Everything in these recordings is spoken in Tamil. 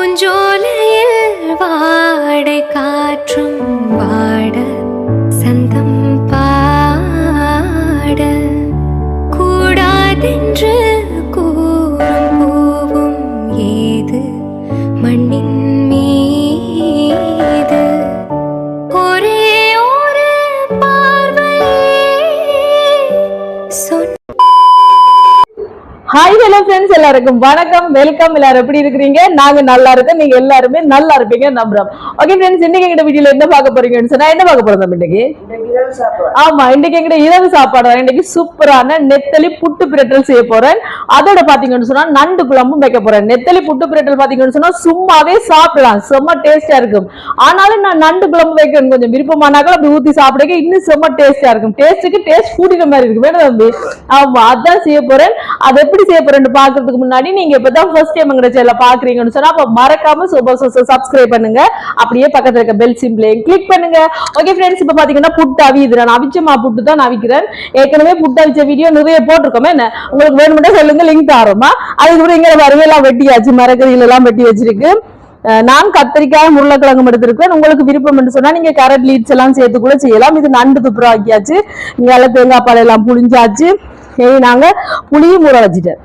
பூஞ்சோலையில் வாடை காற்றும் வாட சந்தம் பாட கூடாதென்று கூறும் பூவும் ஏது மண்ணின் மீது ஒரே ஒரு பார்வையே ஹாய் ஹலோ ஃப்ரெண்ட்ஸ், எல்லாருக்கும் வணக்கம், வெல்கம். எல்லாரும் எப்படி இருக்கிறீங்க? நாங்க நல்லா இருக்கோம், நீங்க எல்லாருமே நல்லா இருப்பீங்க நம்புறோம். ஓகே ஃப்ரெண்ட்ஸ், இன்னைக்கு எங்க வீடியோல என்ன பார்க்க போறீங்கன்னு சொன்னா என்ன பார்க்க போறோம் இன்னைக்கு? ஆமா, இன்னைக்கு எங்க இரவு சாப்பாடு இன்னைக்கு சூப்பரான நெத்தலி புட்டு பிரட்டல் செய்ய போறேன். அதோட பாத்தீங்கன்னு சொன்னா நண்டு குழம்பும் வைக்க போறேன். நெத்தலி புட்டு பிரட்டல் பாத்தீங்கன்னு சொன்னா சும்மாவே சாப்பிடலாம், செம்ம டேஸ்டா இருக்கும். ஆனாலும் நான் நண்டு குழம்பு வைக்கணும் கொஞ்சம் விருப்பமானாக்கள் அப்படி ஊத்தி சாப்பிடுங்க, இன்னும் செம்ம டேஸ்டா இருக்கும். டேஸ்ட்டுக்கு டேஸ்ட் கூடின மாதிரி இருக்கு வேணும் தம்பி. ஆமா, அதான் செய்ய போறேன். அது எப்படி செய்ய போறேன்னு பாக்குறதுக்கு முன்னாடி நீங்க இப்பதான் ஃபர்ஸ்ட் டைம் எங்க சேனலை பாக்குறீங்கன்னு சொன்னா அப்ப மறக்காம சப்ஸ்கிரைப் பண்ணுங்க, அப்படியே பக்கத்துல இருக்க பெல் சிம்பிளையும் கிளிக் பண்ணுங்க. ஓகே ஃப்ரெண்ட்ஸ், இப்ப பாத்தீங்கன்னா புட்டு அவியுது. நான் அவிச்ச புட்டு தான் அவிக்கிறேன். ஏற்கனவே புட்டு அவிச்ச வீடியோ நிறைய போட்டிருக்கோமே, என்ன உங்களுக்கு வேணும்னா சொல்லுங்க, லிங்க் தரோமா. அதுக்கு கூட இங்க வரையெல்லாம் வெட்டியாச்சு, மரக்கறியில எல்லாம் வெட்டி வச்சிருக்கு. நான் கத்திரிக்காய் உருளைக்கிழங்கு எடுத்திருக்கேன். உங்களுக்கு விருப்பம் என்று சொன்னா நீங்க கேரட் லீட்ஸ் எல்லாம் சேர்த்து கூட செய்யலாம். இது நண்டு துப்புரா ஆக்கியாச்சு, இங்க தேங்காய் பால் எல்லாம் புளிஞ்சாச்சு. நாங்க புளியும் ஊற வச்சுட்டேன்.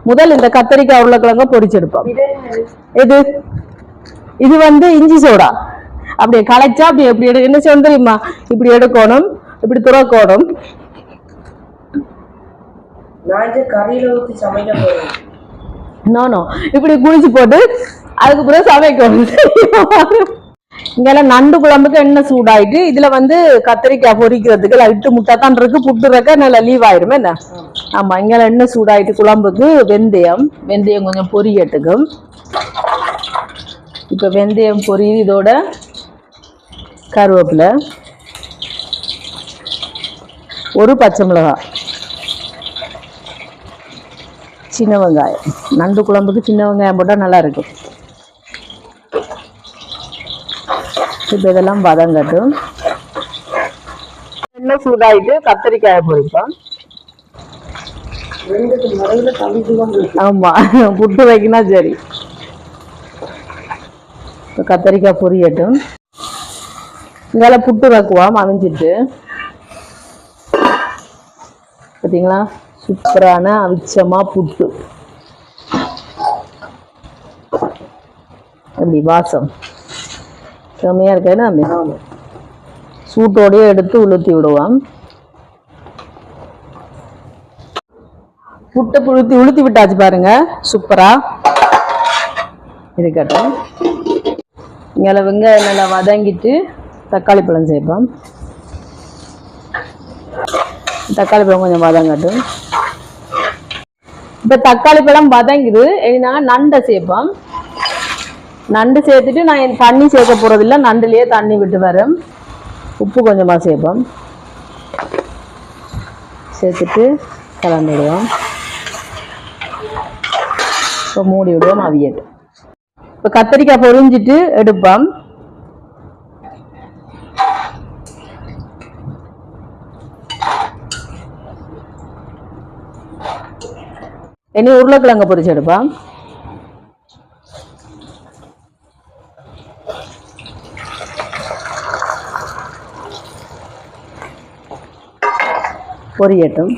முதல் இந்த கத்திரிக்காய் உருளைக்கிழங்க பொரிச்செடுப்போம். இது இது வந்து இஞ்சி சோடா அப்படியே களைச்சா அப்படி எப்படி என்ன செய்யணும் தெரியுமா? இப்படி எடுக்கணும், இப்படி துறக்கணும். நானோ இப்படி குளிச்சு போட்டு அதுக்கு பிறகு சமைக்கணும். இங்கெல்லாம் நண்டு குழம்புக்கு எண்ணெய் சூடாயிட்டு இதுல வந்து கத்திரிக்காய் பொரிக்கிறதுக்கு லைட்டு முட்டை தான் இருக்கு, புட்டுறக்க நல்லா லீவ் ஆயிரும் என்ன. ஆமா, இங்கெல்லாம் எண்ணெய் சூடாயிட்டு குழம்புக்கு வெந்தயம் கொஞ்சம் பொரியட்டுக்கும். இப்ப வெந்தயம் பொரியுது, இதோட கருவேப்பிலை, ஒரு பச்சை மிளகாய், சின்ன வெங்காயம். நண்டு குழம்புக்கு சின்ன வெங்காயம் போட்டா நல்லா இருக்கும். இப்ப இதெல்லாம் வதங்கட்டும். எண்ணெய் சூடாயிட்டு கத்திரிக்காயை பொரிப்போம். ஆமா, புட்டு வைக்கணும். சரி, கத்திரிக்காய் பொரியட்டும். இங்கால புட்டு வைக்குவோம் அவிஞ்சிட்டு. பார்த்தீங்களா, சூப்பரான அவிச்சமா புட்டு. எப்படி வாசம் செம்மையா இருக்கேன்னு சூட்டோடய எடுத்து உளுத்தி விடுவோம். புட்டை உளுத்தி விட்டாச்சு பாருங்க, சூப்பரா இருக்கட்டும். இங்கே வெங்காயம் நல்லா வதங்கிட்டு தக்காளி பழம் சேர்ப்போம். தக்காளி பழம் கொஞ்சம் வதங்கட்டும். இப்போ தக்காளி பழம் வதங்குது, நாங்கள் நண்டை சேர்ப்போம். நண்டு சேர்த்துட்டு நான் தண்ணி சேர்க்க போறதில்லை, நண்டுலயே தண்ணி விட்டு வரேன். உப்பு கொஞ்சமாக சேர்ப்போம். சேர்த்துட்டு கலந்து விடுவோம். இப்போ மூடி விடுவோம், அவியட்டும். இப்போ கத்திரிக்காய் பொரிஞ்சிட்டு எடுப்போம். இனி உருளைக்கிழங்கு பொரிச்சு எடுப்போம். பொரியட்டும்.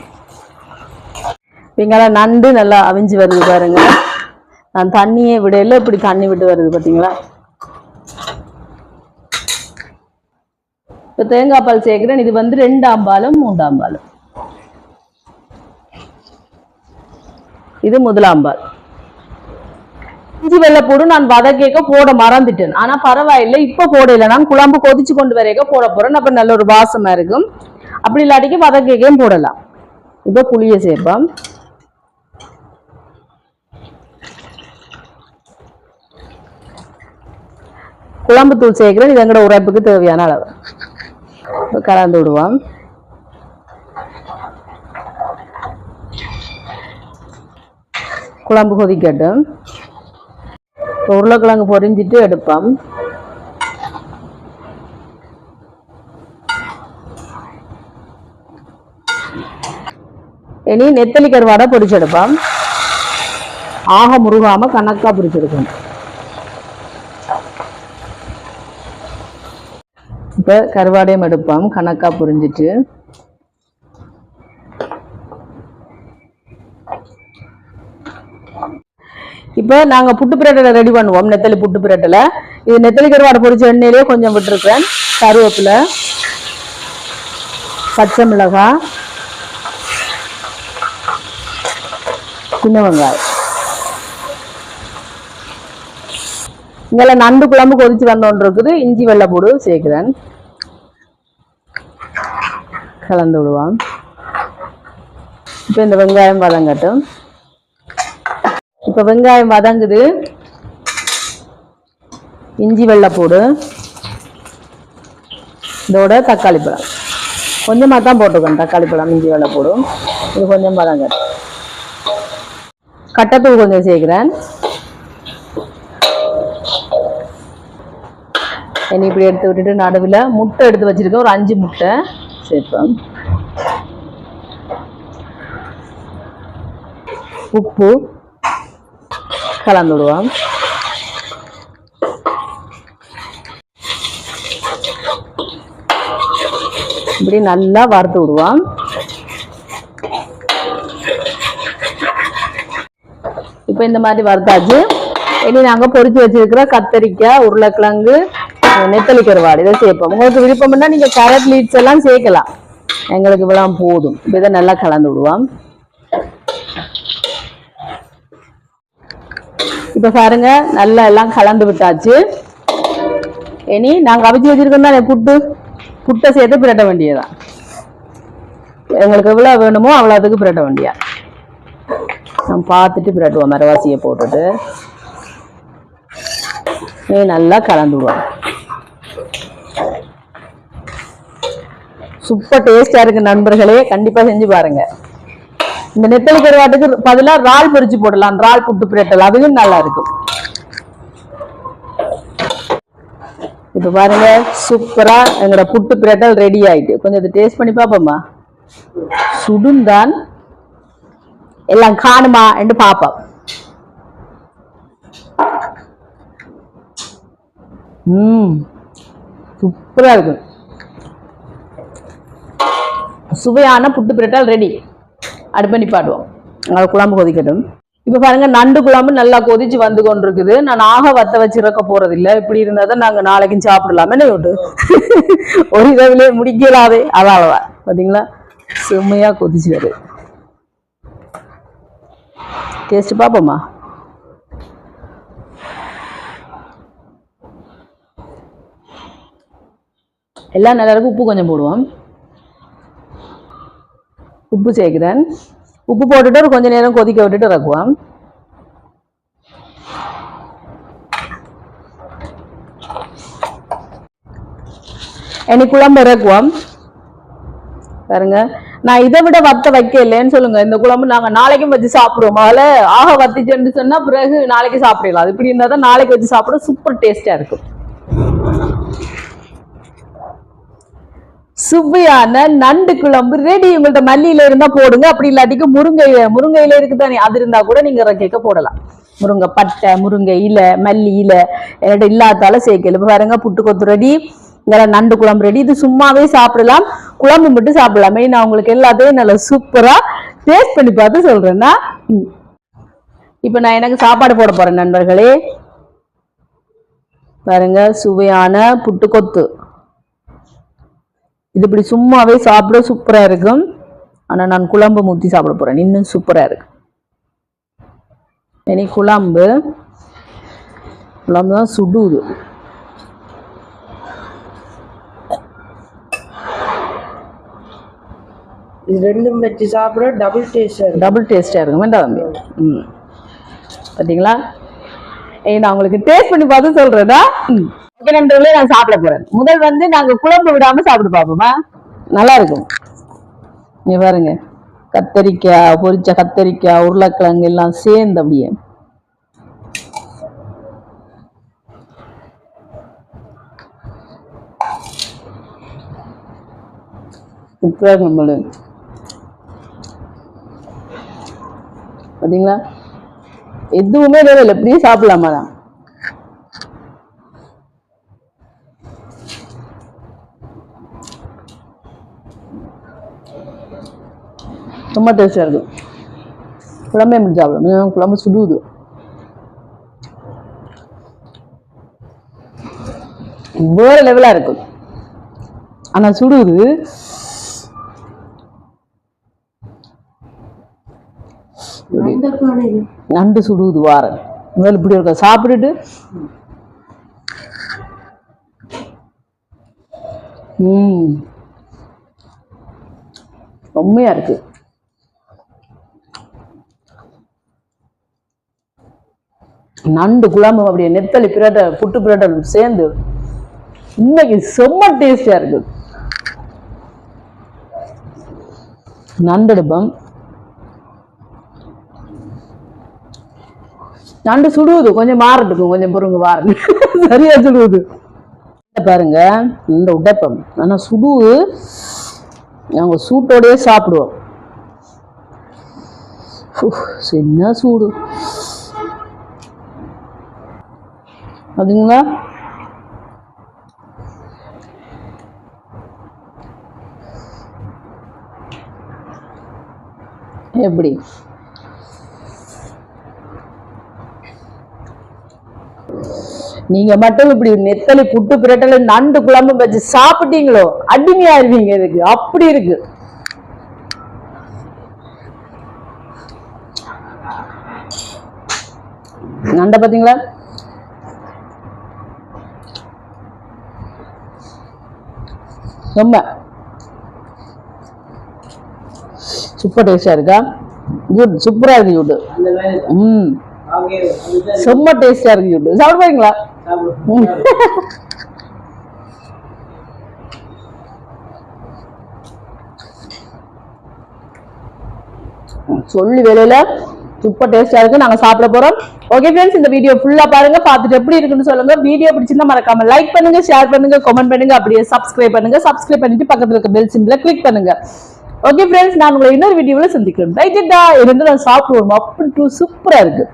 இங்கெல்லாம் நண்டு நல்லா அவிஞ்சு வருது பாருங்க. நான் தண்ணியே விடையில இப்படி தண்ணி விட்டு வருது பார்த்தீங்களா. இப்போ தேங்காய் பால் சேர்க்கிறேன். இது வந்து 2 ஆம்பாலும் 3 ஆம்பாலும். இது முதலாம்பால். இஞ்சி வெள்ளைப்பூடு நான் வதக்கேக்க போட மறந்துட்டேன், ஆனா பரவாயில்லை, இப்ப போடல. நான் குழம்பு கொதிச்சு கொண்டு வரைக்க போட போறேன். அப்ப நல்ல ஒரு வாசமா இருக்கும். அப்படி இல்லாட்டிக்கு வதக்கையும் போடலாம். இப்ப புளியை சேர்ப்போம். குழம்பு தூள் சேர்க்கிறேன், இது எங்கட உரைப்புக்கு தேவையான அளவு. கலந்து விடுவோம். குழம்பு கொதிக்கட்டும். உருளைக்கிழங்கு பொரிஞ்சிட்டு எடுப்போம். இனி நெத்தலி கருவாடை பொரிச்செடுப்போம். ஆக முருகாம கணக்கா பொரிச்செடுக்கணும். இப்போ கருவாடையும் எடுப்போம் கணக்கா புரிஞ்சிட்டு. இப்போ நாங்க புட்டு பிரட்டலை ரெடி பண்ணுவோம். நெத்தலி புட்டு பிரட்டலை இது நெத்தலி கருவாடை பொரிச்ச எண்ணெயிலேயே கொஞ்சம் விட்டுருக்கேன். கருவேப்பிலை, பச்சை மிளகாய், சின்ன வெங்காயம். இங்கெல்லாம் நண்டு குழம்பு கொதிச்சு வந்தோன்னு இருக்குது. இஞ்சி வெள்ளைப்பூடு சேர்க்கிறேன். கலந்து விடுவான். இப்போ இந்த வெங்காயம் வதங்கட்டும். இப்போ வெங்காயம் வதங்குது. இஞ்சி வெள்ளைப்பூடு, இதோட தக்காளி பழம் கொஞ்சமாக தான் போட்டுக்கணும். தக்காளி பழம், இஞ்சி வெள்ளைப்பூடு இது கொஞ்சம் வதங்கட்டும். கட்டத்தூள் கொஞ்சம் சேர்க்கிறேன். என்னை இப்படி எடுத்து விட்டுட்டு நடுவில் முட்டை எடுத்து வச்சிருக்கேன். ஒரு 5 முட்டை சேர்ப்பேன். உப்பு கலந்து விடுவோம். இப்படி நல்லா வறுத்து விடுவோம். இப்போ இந்த மாதிரி வறுத்தாச்சு. இனி நாங்கள் பொரிச்சு வச்சிருக்கிற கத்தரிக்காய், உருளைக்கிழங்கு, நெத்தலி கருவாடு இதை சேர்ப்போம். உங்களுக்கு விருப்பம்னா நீங்கள் கேரட் லீட்ஸ் எல்லாம் சேர்க்கலாம். எங்களுக்கு இவ்வளவு போதும். இப்போ இதை நல்லா கலந்து விடுவோம். இப்போ பாருங்க நல்லா எல்லாம் கலந்து விட்டாச்சு. இனி நாங்கள் அவிச்சு வச்சிருக்கோம் தானே புட்டை சேர்த்து பிரட்ட வேண்டியதான். எங்களுக்கு எவ்வளோ வேணுமோ அவ்வளோத்துக்கு பிரட்ட வேண்டியா. நம்ம பார்த்துட்டு பிரட்டுவோம். மரவாசியை போட்டுட்டு நல்லா கலந்து விடுவோம். சூப்பர் டேஸ்டா இருக்கு நண்பர்களே, கண்டிப்பா செஞ்சு பாருங்க. இந்த நெத்தலி கருவாட்டுக்கு பதிலாக இறால் பொரிச்சு போடலாம். இறால் புட்டு பிரட்டல் அதுவும் நல்லா இருக்கும். இப்ப பாருங்க சூப்பரா எங்களோட புட்டு பிரட்டல் ரெடி ஆயிட்டு. கொஞ்சம் இதை டேஸ்ட் பண்ணி பார்ப்போமா? சுடுந்தான் எல்லாம் காணுமா என்று பார்ப்போம். சூப்பரா இருக்கும். சுவையான புட்டு பிரட்டல் ரெடி. அடுப்பு நிப்பாட்டுவோம். குழம்பு கொதிக்கட்டும். இப்ப பாருங்க நண்டு குழம்பு நல்லா கொதிச்சு வந்து கொண்டிருக்குது. நான் ஆக வத்த வச்சு இறக்க போறது இல்லை. இப்படி இருந்தா தான் நாங்க நாளைக்கும் சாப்பிடலாம். என்ன விட்டு ஒரு இரவுலயே முடிக்கலாவே. அதாவா பாத்தீங்களா செம்மையா கொதிச்சு வருது. டேஸ்ட் பாப்போமா? எல்லாம் நல்லா இருக்கும். உப்பு கொஞ்சம் போடுவோம். உப்பு சேர்க்கிறேன். உப்பு போட்டுட்டு ஒரு கொஞ்ச நேரம் கொதிக்க விட்டுட்டு இறக்குவோம். இனி குழம்பு இறக்குவோம். பாருங்க நான் இதை விட வத்த வைக்க இல்லைன்னு சொல்லுங்க. இந்த குழம்பு நாங்க நாளைக்கும் வச்சு சாப்பிடுவோம். அதில் ஆக வத்திச்சுன்னு சொன்னா பிறகு நாளைக்கு சாப்பிடலாம். அது இப்படி இருந்தா தான் நாளைக்கு வச்சு சாப்பிட சூப்பர் டேஸ்டா இருக்கும். சுவையான நண்டு குழம்பு ரெடி. உங்கள்ட்ட மல்லியில இருந்தா போடுங்க. அப்படி இல்லாட்டிக்கு முருங்கையில இருக்குதானே, அது இருந்தா கூட நீங்க கேட்க போடலாம். முருங்கை பட்டை, முருங்கை இலை, மல்லி இலை என்கிட்ட இல்லாதால சேர்க்கல. இப்ப பாருங்க புட்டு கொத்து ரெடி. இங்க நண்டு குழம்பு ரெடி. இது சும்மாவே சாப்பிடலாம், குழம்பு மட்டும் சாப்பிடலாம். நான் உங்களுக்கு எல்லாத்தையும் நல்லா சூப்பரா டேஸ்ட் பண்ணி பார்த்து சொல்றேன்னா. இப்ப நான் எனக்கு சாப்பாடு போட போறேன் நண்பர்களே. பாருங்க சுவையான புட்டு கொத்து. இது இப்படி சும்மாவே சாப்பிட சூப்பரா இருக்கும். ஆனா நான் குழம்பு ஊத்தி சாப்பிட போறேன். இன்னும் சூப்பரா இருக்கு. இனி குழம்பு தான் சுடுது. இது ரெண்டும் வச்சு சாப்பிட டபுள் டேஸ்டா இருக்கும். வேண்டாம் தம்பி. பாத்தீங்களா? நான் உங்களுக்கு டேஸ்ட் பண்ணி பார்த்து சொல்றேன்னா நான் சாப்பிட போறேன். முதல் நாங்க குழம்பு விடாம சாப்பிட்டு பார்ப்போமா? நல்லா இருக்கும். நீங்க பாருங்க கத்தரிக்காய், பொரிச்ச கத்தரிக்காய், உருளைக்கிழங்கு எல்லாம் சேர்ந்து அப்படியே பாத்தீங்களா? எதுவுமே இல்லை, எப்படியும் சாப்பிடலாமா தான். ரொம்ப டேஸ்டாக இருக்கு. குழம்பே முடிஞ்சு சாப்பிடும். குழம்பு சுடுது. வேற லெவலா இருக்கு. ஆனா சுடுது. நண்டு சுடுது வார முதல்ல இப்படி இருக்க சாப்பிட்டுட்டு உண்மையா இருக்கு. நண்டு குழம்பு அப்படியே நெத்தலி பிரட்டை புட்டு பிரட்டை சேர்ந்து இன்னைக்கு செம்ம டேஸ்டியா இருக்கு. நண்டெடுப்பம். நண்டு சுடுவது கொஞ்சம் மாறட்டுக்கும், கொஞ்சம் பொறுங்க வாருங்க. சரியா சுடுவது பாருங்க. இந்த உடைப்பம் ஆனா சுடுவது நாங்க சூட்டோடய சாப்பிடுவோம். என்ன சூடு அதுங்களா. எப்படி நீங்க மட்டும் இப்படி நெத்தலி புட்டு பிரட்டல நண்டு குழம்பு வச்சு சாப்பிட்டீங்களோ அடிமையாயிருவீங்க. இதுக்கு அப்படி இருக்கு. நண்டை பாத்தீங்களா? ரொம்ப சூப்பர் டேஸ்டா இருக்கா? குட், சூப்பரா இருக்கு யூடு. செம்ம டேஸ்டா இருக்கு யூடு. சாப்பிடுவீங்களா? சொல்லி வேலையில சூப்பர் டேஸ்டா இருக்கு. நாங்க சாப்பிட போறோம். ஓகே ஃப்ரெண்ட்ஸ், இந்த வீடியோ ஃபுல்லா பாருங்க. பார்த்துட்டு எப்படி இருக்குன்னு சொல்லுங்க. வீடியோ பிடிச்சிருந்தா மறக்காம லைக் பண்ணுங்க, ஷேர் பண்ணுங்க, கமெண்ட் பண்ணுங்க, அப்படியே சப்ஸ்கிரைப் பண்ணுங்க. சப்ஸ்கிரைப் பண்ணிட்டு பக்கத்துல இருக்க பெல் சிம்பிளை கிளிக் பண்ணுங்க. ஓகே ஃப்ரெண்ட்ஸ், நான் உங்களை இன்னொரு வீடியோவில் சந்திக்கிறேன். ரைட்டா இருந்து நான் சாப்பிடுவோம். அப்படி சூப்பரா இருக்கு.